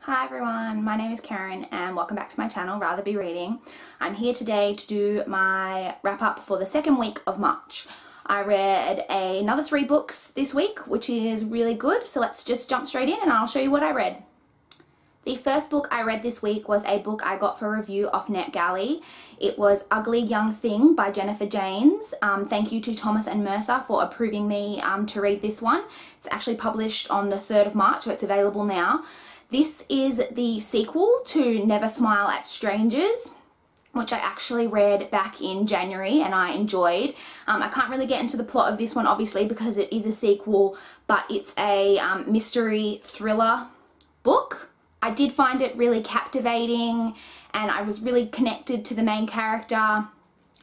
Hi everyone, my name is Karen and welcome back to my channel, Rather Be Reading. I'm here today to do my wrap up for the second week of March. I read another 3 books this week, which is really good, so let's just jump straight in and I'll show you what I read. The first book I read this week was a book I got for review off NetGalley. It was Ugly Young Thing by Jennifer Janes. Thank you to Thomas and Mercer for approving me to read this one. It's actually published on the 3rd of March, so it's available now. This is the sequel to Never Smile at Strangers, which I actually read back in January and I enjoyed. I can't really get into the plot of this one obviously because it is a sequel, but it's a mystery thriller book. I did find it really captivating and I was really connected to the main character,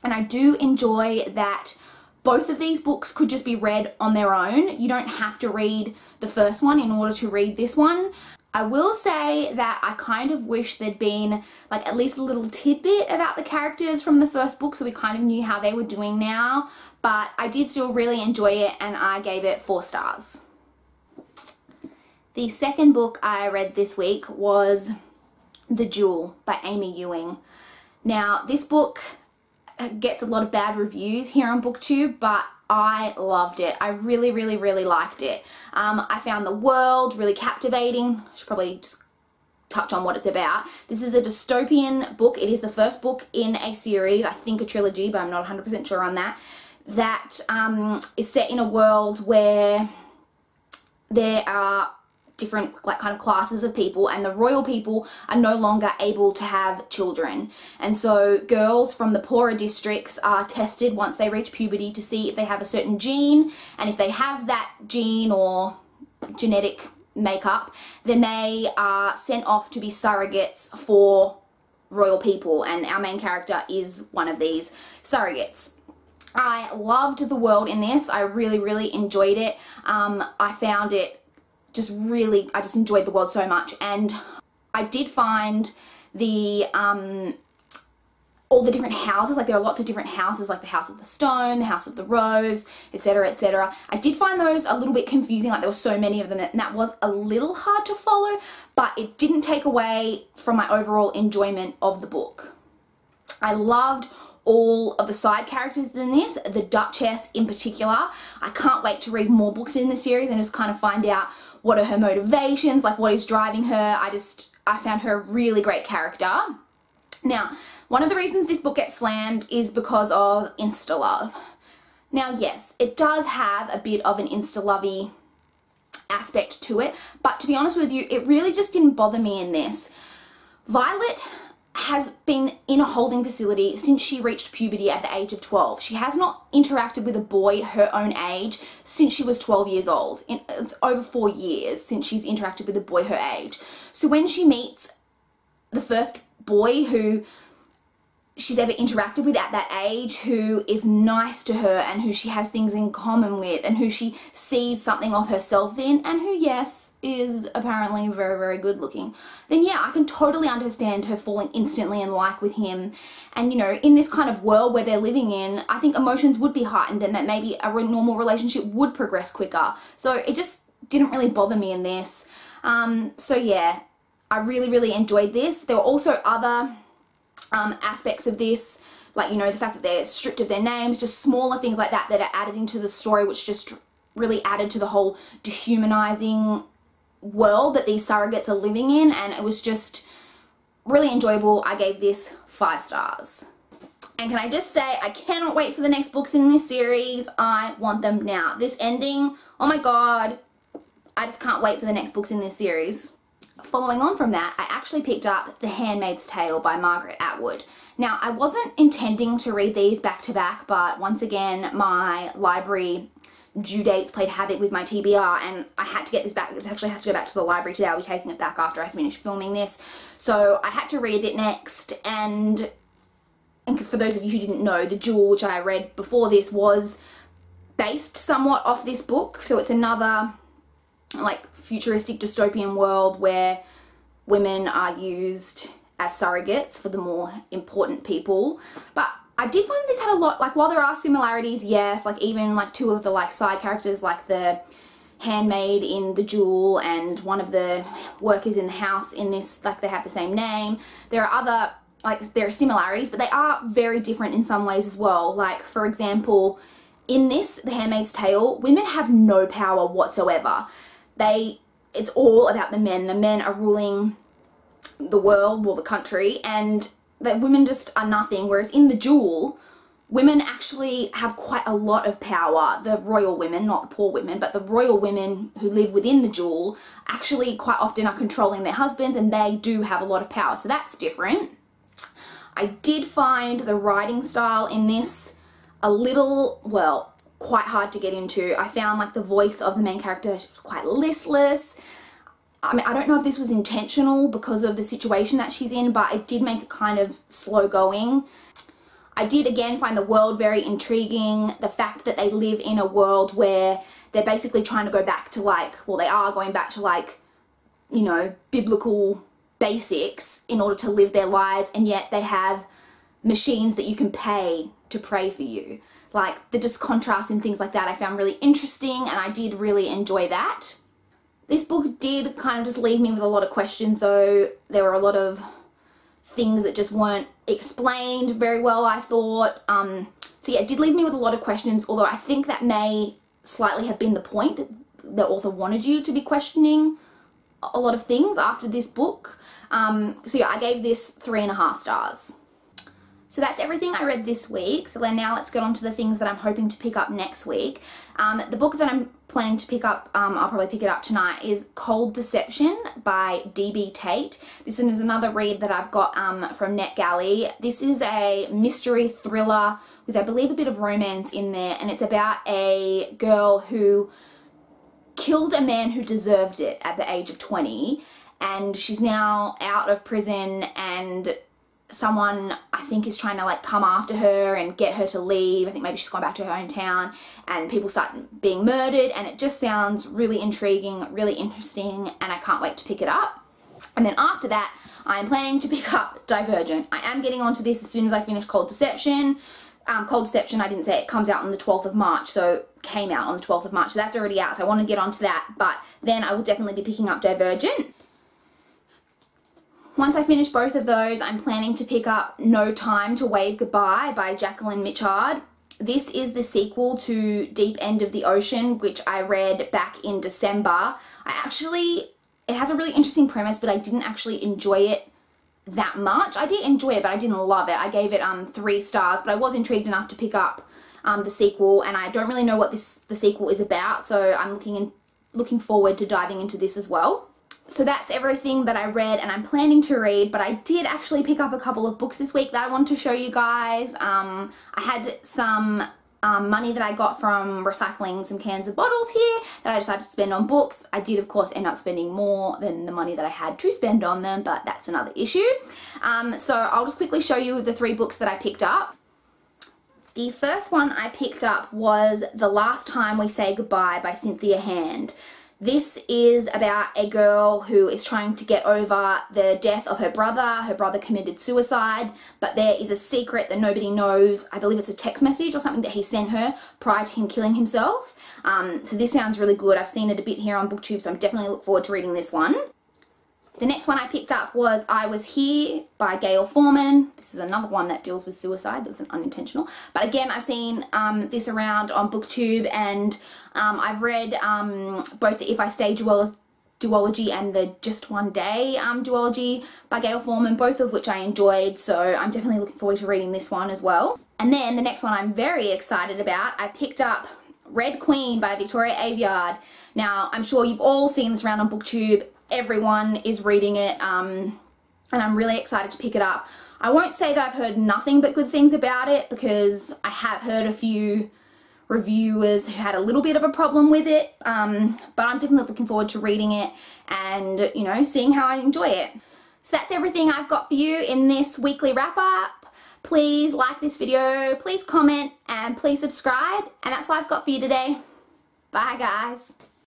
and I do enjoy that both of these books could just be read on their own. You don't have to read the first one in order to read this one. I will say that I kind of wish there'd been like at least a little tidbit about the characters from the first book so we kind of knew how they were doing now, but I did still really enjoy it and I gave it 4 stars. The second book I read this week was The Jewel by Amy Ewing. Now this book gets a lot of bad reviews here on BookTube, but I loved it. I really liked it. I found the world really captivating. I should probably just touch on what it's about. This is a dystopian book. It is the first book in a series, I think a trilogy, but I'm not 100% sure on that, that is set in a world where there are different kind of classes of people, and the royal people are no longer able to have children, and so girls from the poorer districts are tested once they reach puberty to see if they have a certain gene, and if they have that gene or genetic makeup, then they are sent off to be surrogates for royal people, and our main character is one of these surrogates. I loved the world in this. I really enjoyed it. I found it I just enjoyed the world so much, and I did find the all the different houses, like there are lots of different houses, like the House of the Stone, the House of the Rose, etc, etc. I did find those a little bit confusing, like there were so many of them, and that was a little hard to follow, but it didn't take away from my overall enjoyment of the book. I loved all of the side characters in this, the Duchess in particular. I can't wait to read more books in the series and just kind of find out what are her motivations, like what is driving her. I found her a really great character. Now, one of the reasons this book gets slammed is because of insta-love. Now, yes, it does have a bit of an insta-lovey aspect to it, but to be honest with you, it really just didn't bother me in this. Violet has been in a holding facility since she reached puberty at the age of 12. She has not interacted with a boy her own age since she was 12 years old. It's over 4 years since she's interacted with a boy her age. So when she meets the first boy who she's ever interacted with at that age, who is nice to her and who she has things in common with and who she sees something of herself in, and who, yes, is apparently very good looking, then yeah, I can totally understand her falling instantly in like with him. And you know, in this kind of world where they're living in, I think emotions would be heightened and that maybe a normal relationship would progress quicker. So it just didn't really bother me in this. So yeah, I really enjoyed this. There were also other aspects of this, like, you know, the fact that they're stripped of their names, just smaller things like that that are added into the story, which just really added to the whole dehumanizing world that these surrogates are living in, and it was just really enjoyable. I gave this 5 stars. And can I just say, I cannot wait for the next books in this series. I want them now. This ending, oh my god, I just can't wait for the next books in this series. Following on from that, I actually picked up The Handmaid's Tale by Margaret Atwood. Now, I wasn't intending to read these back to back, but once again, my library due dates played havoc with my TBR, and I had to get this back. This actually has to go back to the library today. I'll be taking it back after I finish filming this. So I had to read it next, and for those of you who didn't know, The Jewel, which I read before this, was based somewhat off this book. So it's another like futuristic dystopian world where women are used as surrogates for the more important people. But I did find this had a lot, like, while there are similarities, yes, like even like 2 of the like side characters, like the handmaid in The Jewel and one of the workers in the house in this, like, they have the same name. There are other, like, there are similarities, but they are very different in some ways as well. Like, for example, in this, The Handmaid's Tale, women have no power whatsoever. It's all about the men. The men are ruling the world, well, the country, and the women just are nothing. Whereas in The Jewel, women actually have quite a lot of power. The royal women, not the poor women, but the royal women who live within The Jewel actually quite often are controlling their husbands, and they do have a lot of power. So that's different. I did find the writing style in this a little, well, quite hard to get into. I found like the voice of the main character was quite listless. I mean, I don't know if this was intentional because of the situation that she's in, but it did make it kind of slow going. I did again find the world very intriguing. The fact that they live in a world where they're basically trying to go back to, like, well, they are going back to, like, you know, biblical basics in order to live their lives, and yet they have machines that you can pay to pray for you. Like, the just contrast and things like that I found really interesting, and I did really enjoy that. This book did kind of just leave me with a lot of questions, though. There were a lot of things that just weren't explained very well, I thought. So yeah, it did leave me with a lot of questions, although I think that may slightly have been the point. The author wanted you to be questioning a lot of things after this book. So yeah, I gave this 3.5 stars. So that's everything I read this week. So then now let's get on to the things that I'm hoping to pick up next week. The book that I'm planning to pick up, I'll probably pick it up tonight, is Cold Deception by D.B. Tate. This is another read that I've got from NetGalley. This is a mystery thriller with, I believe, a bit of romance in there, and it's about a girl who killed a man who deserved it at the age of 20, and she's now out of prison, and someone, I think, is trying to, like, come after her and get her to leave. I think maybe she's gone back to her own town, and people start being murdered, and it just sounds really intriguing, really interesting, and I can't wait to pick it up. And then after that, I'm planning to pick up Divergent. I am getting onto this as soon as I finish Cold Deception. Cold Deception, I didn't say it comes out on the 12th of March, so came out on the 12th of March, so that's already out, so I want to get onto that, but then I will definitely be picking up Divergent. Once I finish both of those, I'm planning to pick up No Time to Wave Goodbye by Jacqueline Mitchard. This is the sequel to Deep End of the Ocean, which I read back in December. It has a really interesting premise, but I didn't actually enjoy it that much. I did enjoy it, but I didn't love it. I gave it 3 stars, but I was intrigued enough to pick up the sequel, and I don't really know what the sequel is about, so I'm looking forward to diving into this as well. So that's everything that I read and I'm planning to read, but I did actually pick up a couple of books this week that I wanted to show you guys. I had some money that I got from recycling some cans of bottles here that I decided to spend on books. I did, of course, end up spending more than the money that I had to spend on them, but that's another issue. So I'll just quickly show you the 3 books that I picked up. The first one I picked up was The Last Time We Say Goodbye by Cynthia Hand. This is about a girl who is trying to get over the death of her brother. Her brother committed suicide, but there is a secret that nobody knows. I believe it's a text message or something that he sent her prior to him killing himself. So this sounds really good. I've seen it a bit here on BookTube, so I'm definitely looking forward to reading this one. The next one I picked up was I Was Here by Gail Foreman. This is another one that deals with suicide. That was an unintentional. But again, I've seen this around on BookTube, and I've read both the If I Stay duology and the Just One Day duology by Gail Foreman, both of which I enjoyed, so I'm definitely looking forward to reading this one as well. And then the next one I'm very excited about, I picked up Red Queen by Victoria Aveyard. Now, I'm sure you've all seen this around on BookTube. Everyone is reading it, and I'm really excited to pick it up. I won't say that I've heard nothing but good things about it, because I have heard a few reviewers who had a little bit of a problem with it, but I'm definitely looking forward to reading it and, you know, seeing how I enjoy it. So that's everything I've got for you in this weekly wrap-up. Please like this video, please comment, and please subscribe, and that's all I've got for you today. Bye, guys.